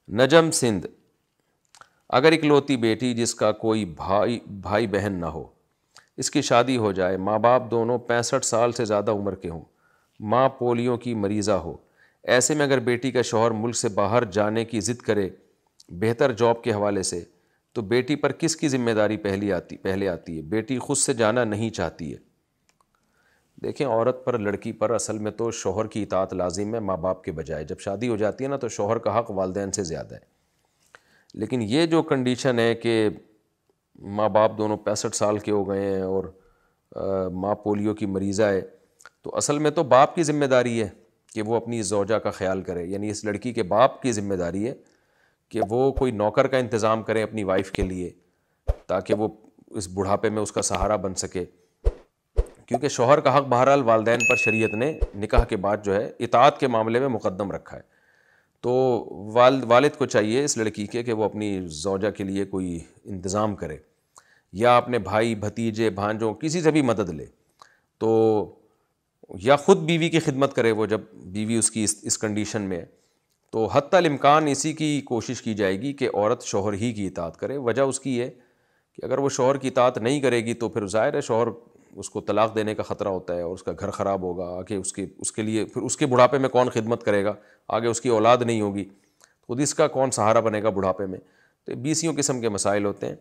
نجم سندھ، اگر اکلوتی بیٹی جس کا کوئی بھائی بہن نہ ہو، اس کی شادی ہو جائے، ماں باپ دونوں 65 سال سے زیادہ عمر کے ہوں، ماں پولیو کی مریضہ ہو، ایسے میں اگر بیٹی کا شوہر ملک سے باہر جانے کی ضد کرے بہتر جاب کے حوالے سے، تو بیٹی پر کس کی ذمہ داری پہلے آتی ہے؟ بیٹی خود سے جانا نہیں چاہتی ہے۔ دیکھیں، عورت پر، لڑکی پر اصل میں تو شوہر کی اطاعت لازم ہے ماں باپ کے بجائے۔ جب شادی ہو جاتی ہے نا تو شوہر کا حق والدین سے زیادہ ہے۔ لیکن یہ جو کنڈیشن ہے کہ ماں باپ دونوں 65 سال کے ہو گئے ہیں اور ماں پولیو کی مریضہ ہے، تو اصل میں تو باپ کی ذمہ داری ہے کہ وہ اپنی زوجہ کا خیال کرے، یعنی اس لڑکی کے باپ کی ذمہ داری ہے کہ وہ کوئی نوکر کا انتظام کرے اپنی وائف کے لیے، تاکہ وہ اس بڑھاپے میں اس کا سہارا بن سکے۔ کیونکہ شوہر کا حق بہرحال والدین پر شریعت نے نکاح کے بعد جو ہے اطاعت کے معاملے میں مقدم رکھا ہے۔ تو والد کو چاہیے اس لڑکی کے کہ وہ اپنی زوجہ کے لیے کوئی انتظام کرے، یا اپنے بھائی، بھتیجے، بھانجوں، کسی سے بھی مدد لے، تو یا خود بیوی کی خدمت کرے۔ وہ جب بیوی اس کی اس کنڈیشن میں ہے تو حتی الامکان اسی کی کوشش کی جائے گی کہ عورت شوہر ہی کی اطاعت کرے۔ وجہ اس کی ہے کہ اگر وہ شوہر کی اطاعت نہیں کرے گی تو پھر ظاہر ہے شوہر اس کو طلاق دینے کا خطرہ ہوتا ہے، اور اس کا گھر خراب ہوگا، آگے اس کے لیے پھر اس کے بڑھاپے میں کون خدمت کرے گا؟ آگے اس کی اولاد نہیں ہوگی، خود اس کا کون سہارا بنے گا بڑھاپے میں؟ تو 20 قسم کے مسائل ہوتے ہیں۔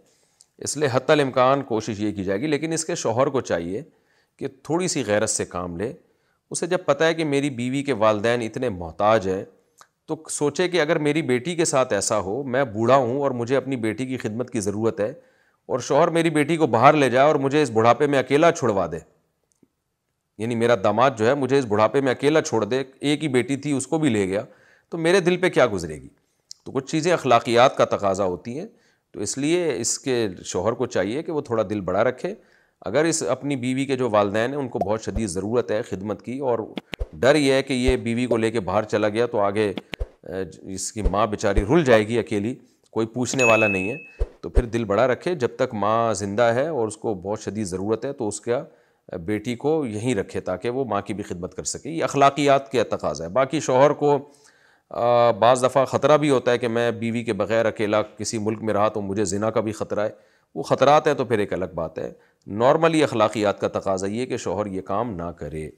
اس لیے حتی الامکان کوشش یہ کی جائے گی، لیکن اس کے شوہر کو چاہیے کہ تھوڑی سی غیرت سے کام لے۔ اسے جب پتہ ہے کہ میری بیوی کے والدین اتنے محتاج ہیں، تو سوچے کہ اگر میری بیٹی کے ساتھ ایسا ہو، میں بوڑھا ہوں اور مجھے اپنی بیٹی کی خدمت کی ضرورت ہے، اور شوہر میری بیٹی کو باہر لے جائے اور مجھے اس بڑھاپے میں اکیلا چھڑوا دے، یعنی میرا داماد جو ہے مجھے اس بڑھاپے میں اکیلا چھوڑ دے، ایک ہی بیٹی تھی اس کو بھی لے گیا، تو میرے دل پہ کیا گزرے گی؟ تو کچھ چیزیں اخلاقیات کا تقاضا ہوتی ہیں، تو اس لیے اس کے شوہر کو چاہیے کہ وہ تھوڑا دل بڑا رکھے۔ اگر اس اپنی بیوی کے جو والدین ہیں ان کو بہت شدید ضرورت ہے خدمت کی، اور ڈر یہ ہے کہ یہ بیوی کو لے کے باہر چلا گیا تو آگے اس کی ماں بیچاری رل جائے گی اکیلی، کوئی پوچھنے والا نہیں ہے، تو پھر دل بڑا رکھے۔ جب تک ماں زندہ ہے اور اس کو بہت شدید ضرورت ہے تو اس کا بیٹی کو یہیں رکھے تاکہ وہ ماں کی بھی خدمت کر سکے۔ یہ اخلاقیات کے تقاضا ہے۔ باقی شوہر کو بعض دفعہ خطرہ بھی ہوتا ہے کہ میں بیوی کے بغیر اکیلا کسی ملک میں رہا تو مجھے زنا کا بھی خطرہ ہے، وہ خطرات ہیں تو پھر ایک الگ بات ہے۔ نارملی اخلاقیات کا تقاضا یہ کہ شوہر یہ کام نہ کرے۔